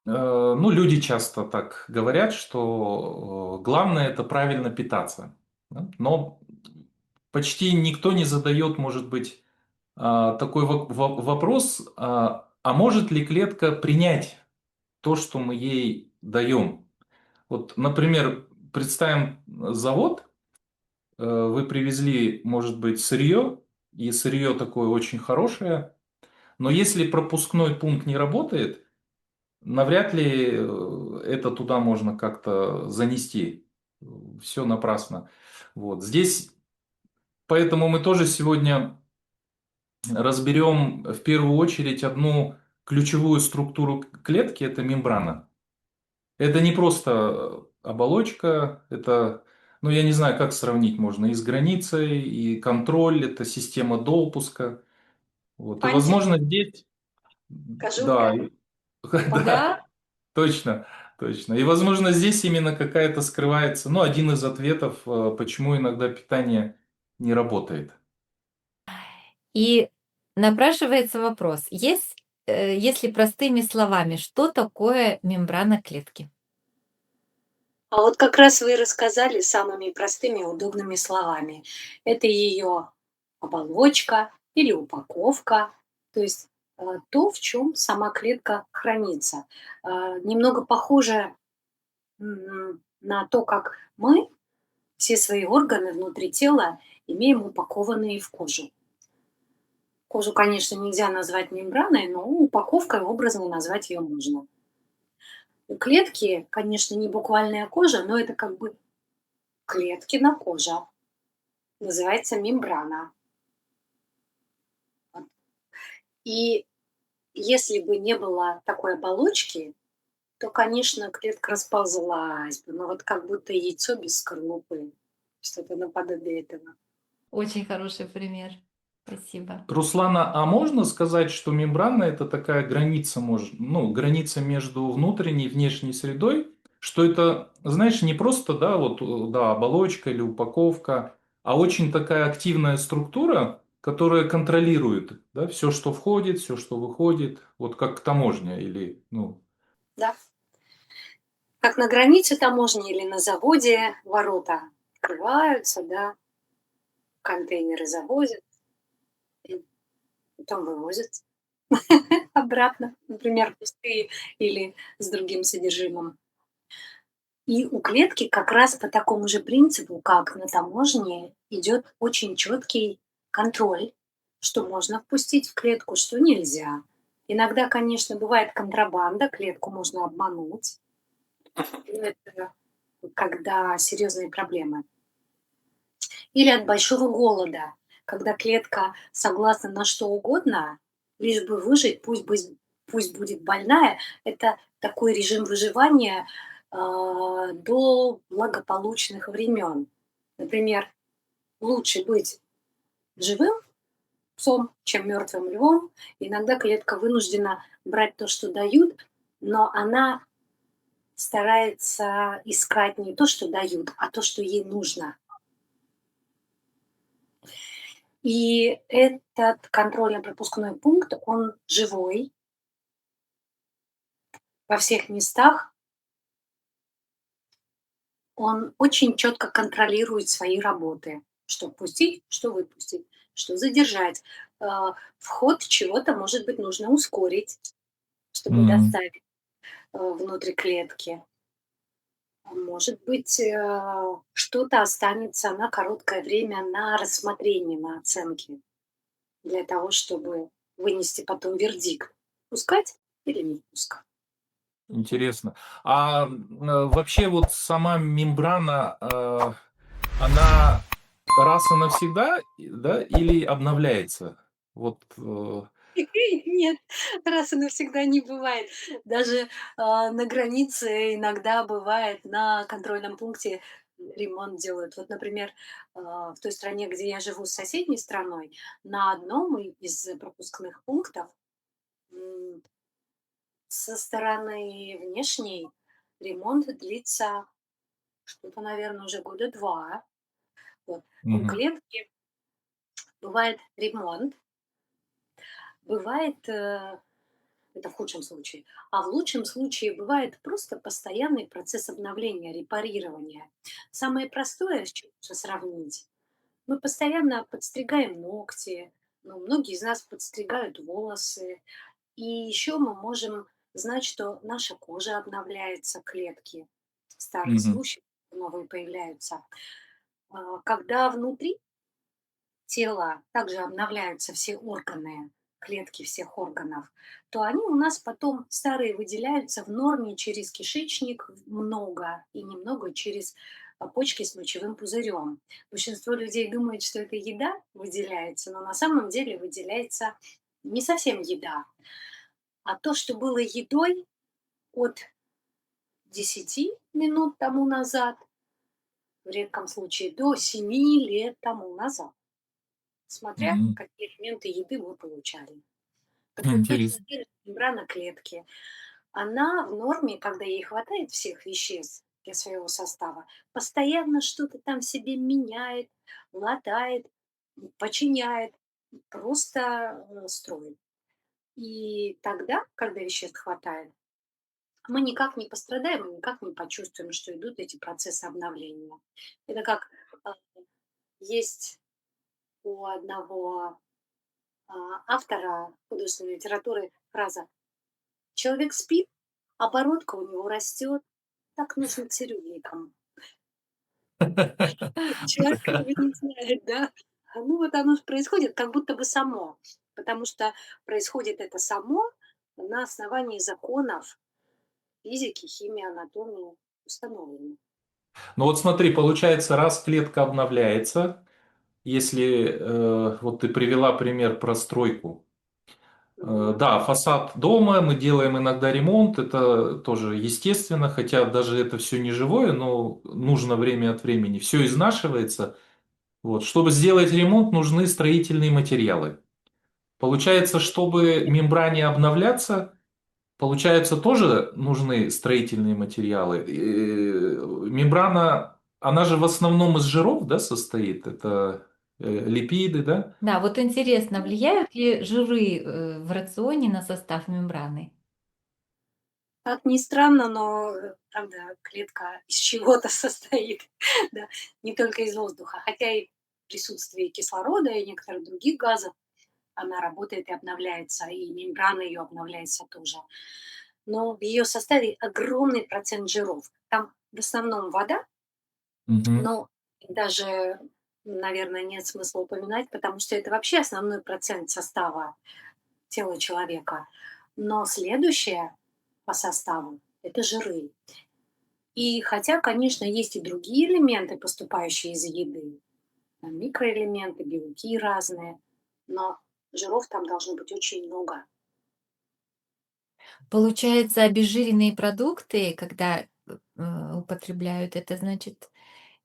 Ну, люди часто так говорят, что главное это правильно питаться. Да? Но почти никто не задает, может быть, такой вопрос, а может ли клетка принять то, что мы ей даем? Вот, например, представим завод, вы привезли, может быть, сырье, и сырье такое очень хорошее, но если пропускной пункт не работает, навряд ли это туда можно как-то занести. Все напрасно. Вот. Здесь, поэтому мы тоже сегодня разберем в первую очередь одну ключевую структуру клетки, это мембрана. Это не просто оболочка, это, ну я не знаю, как сравнить можно, и с границей, и контроль, это система допуска. Вот. И Фантик, возможно здесь, да, кожурка. да, Да. точно, точно. И, возможно, здесь именно какая-то скрывается, ну, один из ответов, почему иногда питание не работает. И напрашивается вопрос, если простыми словами, что такое мембрана клетки? А вот как раз вы рассказали самыми простыми и удобными словами. Это ее оболочка или упаковка, то есть то, в чем сама клетка хранится. Немного похоже на то, как мы все свои органы внутри тела имеем упакованные в кожу. Кожу, конечно, нельзя назвать мембраной, но упаковкой образно назвать ее можно. У клетки, конечно, не буквальная кожа, но это как бы клеткина кожа. Называется мембрана. Вот. И если бы не было такой оболочки, то, конечно, клетка расползлась бы, но вот как будто яйцо без скорлупы. Что-то наподобие этого. Очень хороший пример. Спасибо. Руслана, а можно сказать, что мембрана это такая граница, ну, граница между внутренней и внешней средой, что это, знаешь, не просто, да, вот, да, оболочка или упаковка, а очень такая активная структура, которая контролирует, да, все, что входит, все, что выходит, вот как таможня или, ну, Да. Как на границе таможни или на заводе ворота открываются, да, контейнеры завозят и потом вывозят обратно, например, пустые или с другим содержимым. И у клетки как раз по такому же принципу, как на таможне, идет очень четкий контроль, что можно впустить в клетку, что нельзя. Иногда, конечно, бывает контрабанда, клетку можно обмануть. Это когда серьезные проблемы. Или от большого голода, когда клетка согласна на что угодно, лишь бы выжить, пусть будет больная. Это такой режим выживания до благополучных времен. Например, лучше быть живым псом, чем мертвым львом. Иногда клетка вынуждена брать то, что дают, но она старается искать не то, что дают, а то, что ей нужно. И этот контрольно-пропускной пункт, он живой во всех местах. Он очень четко контролирует свои работы. Что впустить, что выпустить, что задержать. Вход чего-то, может быть, нужно ускорить, чтобы м, доставить внутрь клетки. Может быть, что-то останется на короткое время на рассмотрение, на оценке, для того, чтобы вынести потом вердикт: пускать или не пускать. интересно. А вообще вот сама мембрана, она раз и навсегда, да, или обновляется? Вот, Нет, раз и навсегда не бывает. Даже, на границе иногда бывает, на контрольном пункте ремонт делают. Вот, например, в той стране, где я живу с соседней страной, на одном из пропускных пунктов, м, со стороны внешней ремонт длится что-то, наверное, уже года 2. Вот. У мгм. клетки бывает ремонт, бывает, Это в худшем случае. А в лучшем случае бывает просто постоянный процесс обновления, репарирования. Самое простое, с чем можно сравнить, мы постоянно подстригаем ногти, ну, многие из нас подстригают волосы, и еще мы можем знать, что наша кожа обновляется, клетки старых Мгм. срущих, новые появляются. Когда внутри тела также обновляются все органы, клетки всех органов, то они у нас потом старые выделяются в норме через кишечник много и немного через почки с мочевым пузырем. Большинство людей думает, что это еда выделяется, но на самом деле выделяется не совсем еда, а то, что было едой от 10 минут тому назад, в редком случае до 7 лет тому назад, смотря М. какие элементы еды вы получали. Так вот, точно Интересно. так же мембрана клетки, она в норме, когда ей хватает всех веществ для своего состава, постоянно что-то там себе меняет, латает, починяет, просто строит. И тогда, когда веществ хватает, мы никак не пострадаем и никак не почувствуем, что идут эти процессы обновления. Это как а, есть у одного автора художественной литературы фраза: человек спит, а бородка у него растет. Так нужно цирюльникам. Человек как бы не знает, да. Ну вот оно ж происходит как будто бы само, потому что происходит это само на основании законов физики, химии, анатомии установлено. Ну вот смотри, получается, раз клетка обновляется, если вот ты привела пример про стройку. Мгм. Да, фасад дома, мы делаем иногда ремонт, это тоже естественно, хотя даже это все не живое, но нужно время от времени, все изнашивается. Вот. Чтобы сделать ремонт, нужны строительные материалы. Получается, чтобы мембране обновляться, получается, тоже нужны строительные материалы. Мембрана, она же в основном из жиров, да, состоит, это липиды, да? Да, вот интересно, влияют ли жиры в рационе на состав мембраны? Как ни странно, но, правда, клетка из чего-то состоит, да, не только из воздуха. Хотя и в присутствии кислорода и некоторых других газов она работает и обновляется, и мембрана ее обновляется тоже. Но в ее составе огромный процент жиров. Там в основном вода, Мгм. но даже, наверное, нет смысла упоминать, потому что это вообще основной процент состава тела человека. Но следующее по составу — это жиры. И хотя, конечно, есть и другие элементы, поступающие из еды, там микроэлементы, белки разные, но жиров там должно быть очень много. Получается, обезжиренные продукты, когда употребляют, это значит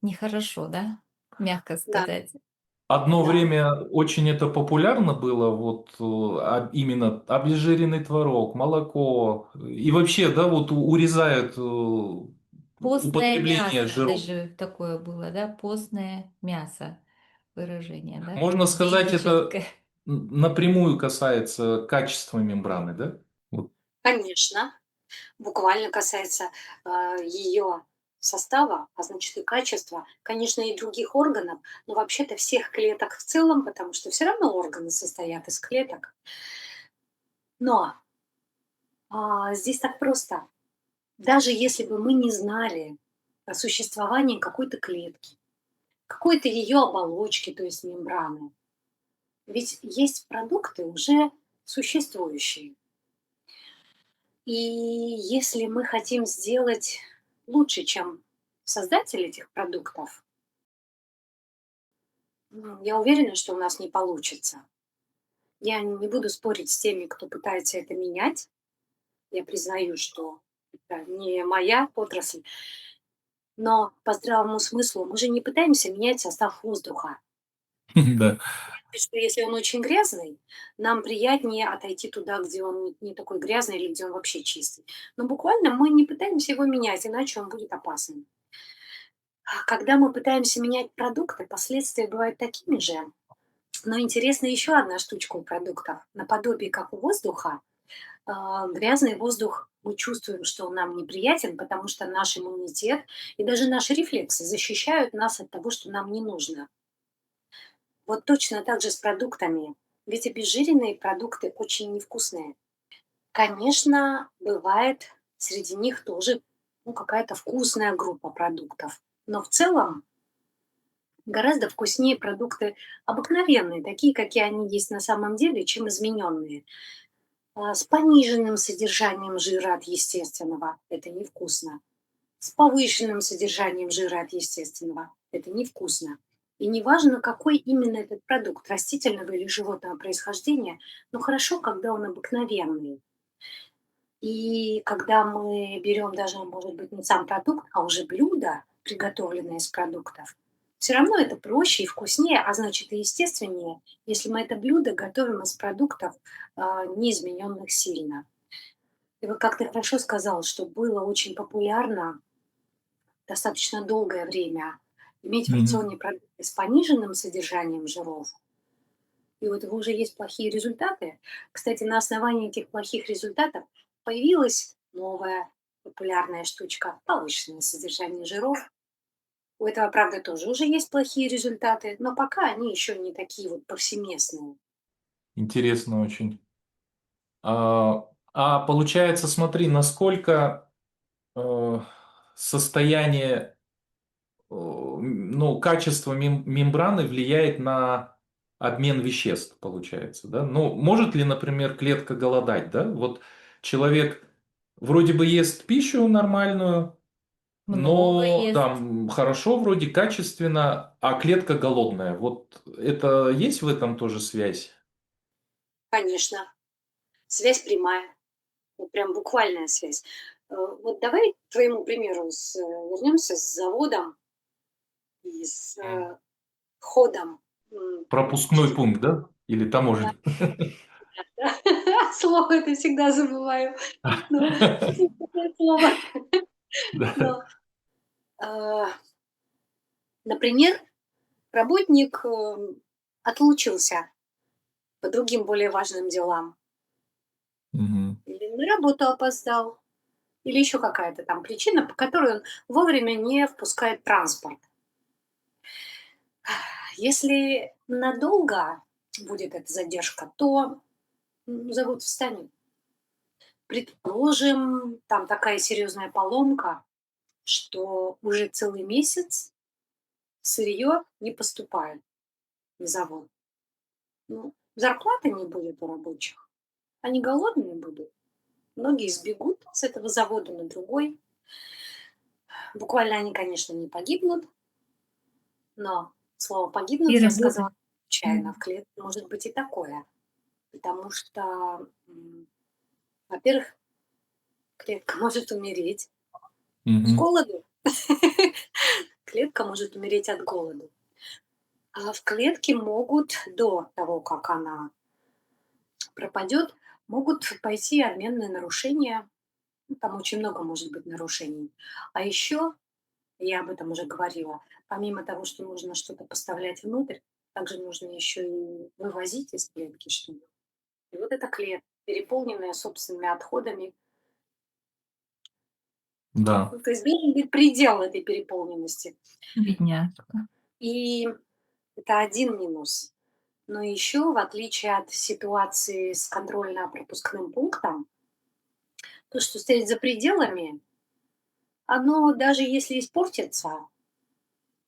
нехорошо, да? Мягко Да, сказать. Одно да, время очень это популярно было, вот именно обезжиренный творог, молоко, и вообще, да, вот урезают Постное употребление мясо, жиров. даже такое было, да? Постное мясо, выражение, да? Можно сказать, это Диетическое. напрямую касается качества мембраны, да? Вот. конечно, буквально касается ее состава, а значит и качества, конечно, и других органов, но вообще-то всех клеток в целом, потому что все равно органы состоят из клеток. Но здесь так просто. Даже если бы мы не знали о существовании какой-то клетки, какой-то ее оболочки, то есть мембраны, ведь есть продукты уже существующие. И если мы хотим сделать лучше, чем создатель этих продуктов, я уверена, что у нас не получится. Я не буду спорить с теми, кто пытается это менять. Я признаю, что это не моя отрасль. Но по здравому смыслу мы же не пытаемся менять состав воздуха. Да. И что если он очень грязный, нам приятнее отойти туда, где он не такой грязный или где он вообще чистый. Но буквально мы не пытаемся его менять, иначе он будет опасным. А когда мы пытаемся менять продукты, последствия бывают такими же. Но интересна еще одна штучка у продуктов. Наподобие как у воздуха, Грязный воздух мы чувствуем, что он нам неприятен, потому что наш иммунитет и даже наши рефлексы защищают нас от того, что нам не нужно. Вот точно так же с продуктами. Ведь обезжиренные продукты очень невкусные. Конечно, бывает среди них тоже какая-то вкусная группа продуктов. Но в целом гораздо вкуснее продукты обыкновенные, такие, какие они есть на самом деле, чем измененные. С пониженным содержанием жира от естественного — это невкусно. С повышенным содержанием жира от естественного — это невкусно. И неважно, какой именно этот продукт, растительного или животного происхождения, но хорошо, когда он обыкновенный. И когда мы берем даже, может быть, не сам продукт, а уже блюдо, приготовленное из продуктов, все равно это проще и вкуснее, а значит и естественнее, если мы это блюдо готовим из продуктов, не измененных сильно. И вот как ты хорошо сказал, что было очень популярно достаточно долгое время иметь в Мгм. рационе продукты с пониженным содержанием жиров. И вот уже есть плохие результаты. Кстати, на основании этих плохих результатов появилась новая популярная штучка — повышенное содержание жиров. У этого, правда, тоже уже есть плохие результаты, но пока они еще не такие вот повсеместные. Интересно очень. А получается, смотри, насколько э, состояние, ну, качество мембраны влияет на обмен веществ, получается, да? Ну, может ли, например, клетка голодать, да? Вот человек вроде бы ест пищу нормальную, Много но ест. там хорошо, вроде качественно, а клетка голодная. Вот это есть в этом тоже связь? Конечно, связь прямая, вот прям буквальная связь. Вот давай к твоему примеру вернемся с заводом и с ходом Пропускной каких-то. пункт, да? Или Да, таможенный? да. Слово это всегда забываю. Ну, есть такое слово. Да. Но, а, например, работник, отлучился по другим более важным делам, Мгм. или на работу опоздал, или еще какая-то там причина, по которой он вовремя не впускает транспорт. Если надолго будет эта задержка, то, завод встанет. Предположим, там такая серьезная поломка, что уже целый месяц сырье не поступает на завод. Ну, зарплаты не будет у рабочих. Они голодные будут. Многие сбегут с этого завода на другой. Буквально они, конечно, не погибнут, но слово И «погибнуть» я работа. сказала случайно. В клетке может быть и такое. Потому что, во-первых, клетка может умереть с Мгм. голоду. Клетка может умереть от голода. А в клетке могут до того, как она пропадет, могут пойти обменные нарушения. Ну, там очень много может быть нарушений. А еще, я об этом уже говорила, помимо того, что нужно что-то поставлять внутрь, также нужно еще и вывозить из клетки что-то. И вот эта клетка, переполненная собственными отходами. Да. Ну, то есть должен быть предел этой переполненности. Бедняжка. И это один минус. Но еще, в отличие от ситуации с контрольно-пропускным пунктом, то, что стоит за пределами, оно даже если испортится,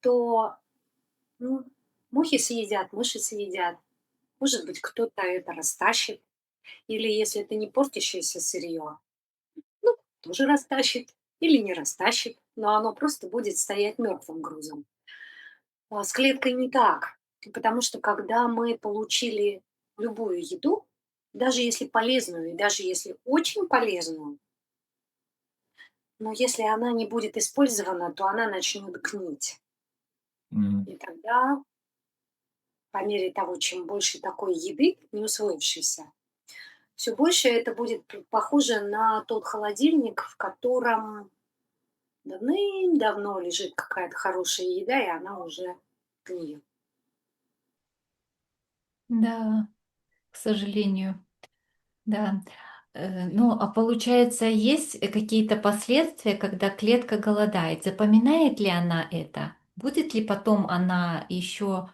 то, ну, мухи съедят, мыши съедят. Может быть, кто-то это растащит. Или если это не портящееся сырье, ну, тоже растащит. Или не растащит, но оно просто будет стоять мертвым грузом. А с клеткой не так. Потому что когда мы получили любую еду, даже если полезную и даже если очень полезную, но если она не будет использована, то она начнет гнить. Мгм. И тогда, по мере того, чем больше такой еды, не усвоившейся, все больше это будет похоже на тот холодильник, в котором давным-давно лежит какая-то хорошая еда, и она уже гниет. Да, к сожалению, да. Ну, а получается, есть какие-то последствия, когда клетка голодает? Запоминает ли она это? Будет ли потом она еще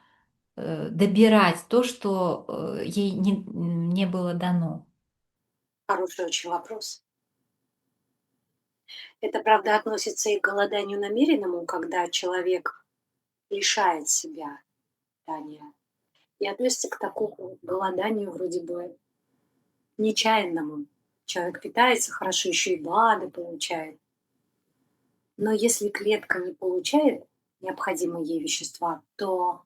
добирать то, что ей не было дано? Хороший очень вопрос. Это, правда, относится и к голоданию намеренному, когда человек лишает себя питания, и относится к такому голоданию вроде бы нечаянному. Человек питается хорошо, еще и БАДы получает. Но если клетка не получает необходимые ей вещества, то,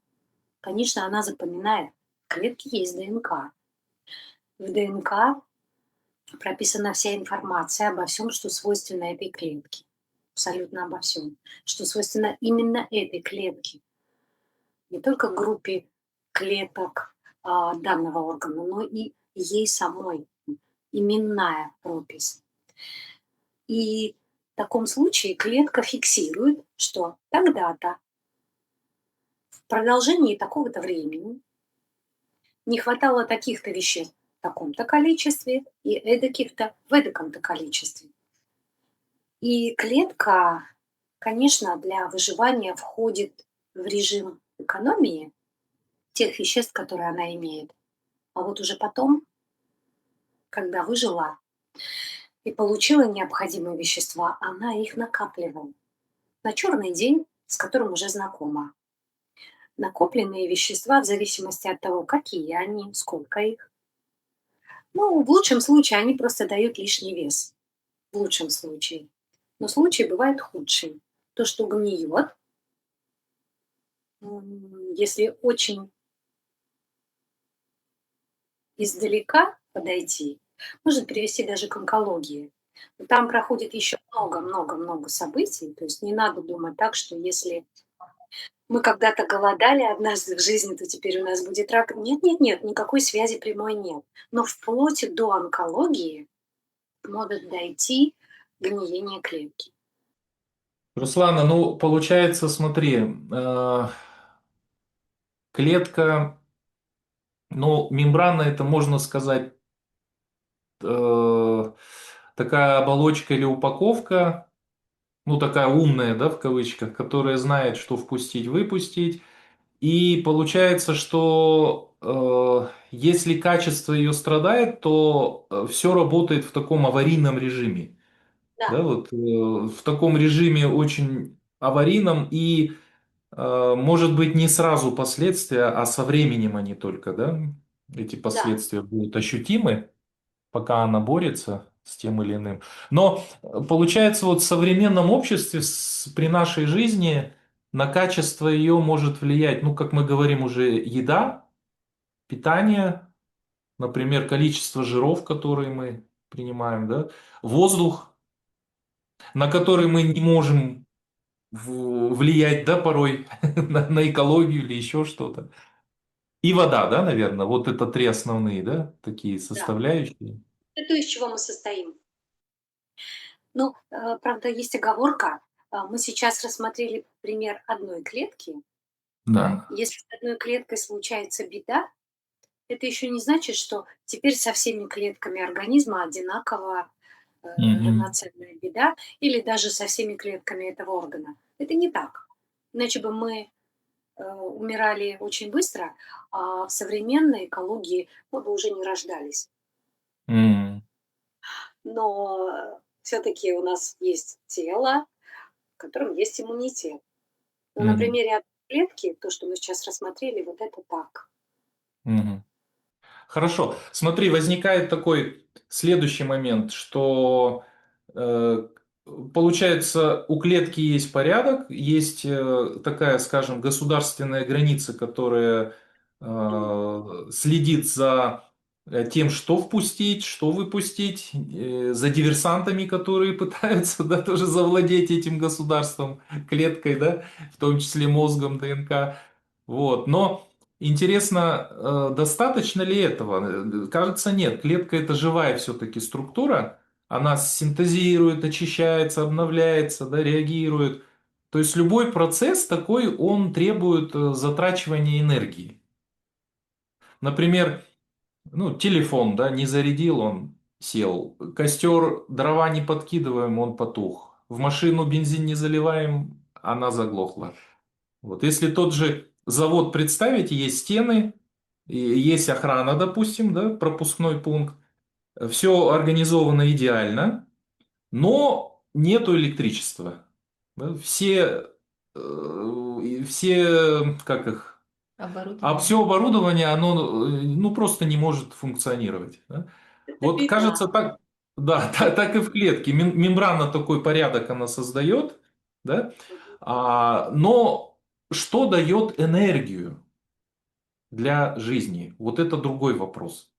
конечно, она запоминает. В клетке есть ДНК. В ДНК прописана вся информация обо всем, что свойственно этой клетке. Абсолютно обо всем. Что свойственно именно этой клетке. Не только группе клеток данного органа, но и ей самой. Именная пропись. И в таком случае клетка фиксирует, что тогда-то, в продолжении такого-то времени, не хватало таких-то веществ в таком-то количестве и эдаких-то в эдаком-то количестве. И клетка, конечно, для выживания входит в режим экономии тех веществ, которые она имеет. А вот уже потом, когда выжила и получила необходимые вещества, она их накапливала на черный день, с которым уже знакома. Накопленные вещества в зависимости от того, какие они, сколько их. Ну, в лучшем случае они просто дают лишний вес. В лучшем случае. Но случаи бывают худшие. То, что гниет, если очень издалека подойти, может привести даже к онкологии. Но там проходит еще много-много-много событий. То есть не надо думать так, что если мы когда-то голодали однажды в жизни, то теперь у нас будет рак. Нет, нет, нет, никакой связи прямой нет. Но вплоть до онкологии может дойти гниение клетки. Руслана, ну, получается, смотри, клетка, ну, мембрана, это можно сказать, э, такая оболочка или упаковка, ну, такая умная, да, в кавычках, которая знает, что впустить, выпустить. И получается, что если качество ее страдает, то все работает в таком аварийном режиме. Да, Да, вот в таком режиме очень аварийном и может быть не сразу последствия, а со временем они только, да, эти да, последствия будут ощутимы, пока она борется с тем или иным. Но получается, вот в современном обществе при нашей жизни на качество ее может влиять, ну, как мы говорим уже, еда, питание, например, количество жиров, которые мы принимаем, да, воздух, на который мы не можем влиять, да, порой на экологию или еще что-то. И вода, да, наверное, вот это три основные, да, такие да. составляющие. Это то, из чего мы состоим. Ну, правда, есть оговорка. Мы сейчас рассмотрели пример одной клетки. Да. Если с одной клеткой случается беда, это еще не значит, что теперь со всеми клетками организма одинаково Мгм. равноценная беда, или даже со всеми клетками этого органа. Это не так. Иначе бы мы умирали очень быстро, а в современной экологии мы бы уже не рождались. М. Но все-таки у нас есть тело, в котором есть иммунитет. Но на Мгм. примере одной клетки, то, что мы сейчас рассмотрели, вот это так. Мгм. Хорошо. Смотри, возникает такой следующий момент, что э, получается у клетки есть порядок, есть такая, скажем, государственная граница, которая М, следит за тем, что впустить, что выпустить, за диверсантами, которые пытаются, да, тоже завладеть этим государством, клеткой, да, в том числе мозгом, ДНК. Вот. Но интересно, достаточно ли этого? Кажется, нет. Клетка это живая все-таки структура. Она синтезирует, очищается, обновляется, да, реагирует. То есть любой процесс такой, он требует затрачивания энергии. Например, ну, телефон, да, не зарядил он. сел. Костер, дрова не подкидываем, он потух. В машину бензин не заливаем, она заглохла. Вот если тот же завод представить, есть стены, и есть охрана, допустим, да, пропускной пункт, все организовано идеально, но нету электричества. Да, все, как их, Оборудование. все оборудование, оно, ну, просто не может функционировать. Да. Это Вот беда. кажется, так, да, так и в клетке. Мембрана такой порядок она создает, да, Мгм. но что дает энергию для жизни? Вот это другой вопрос.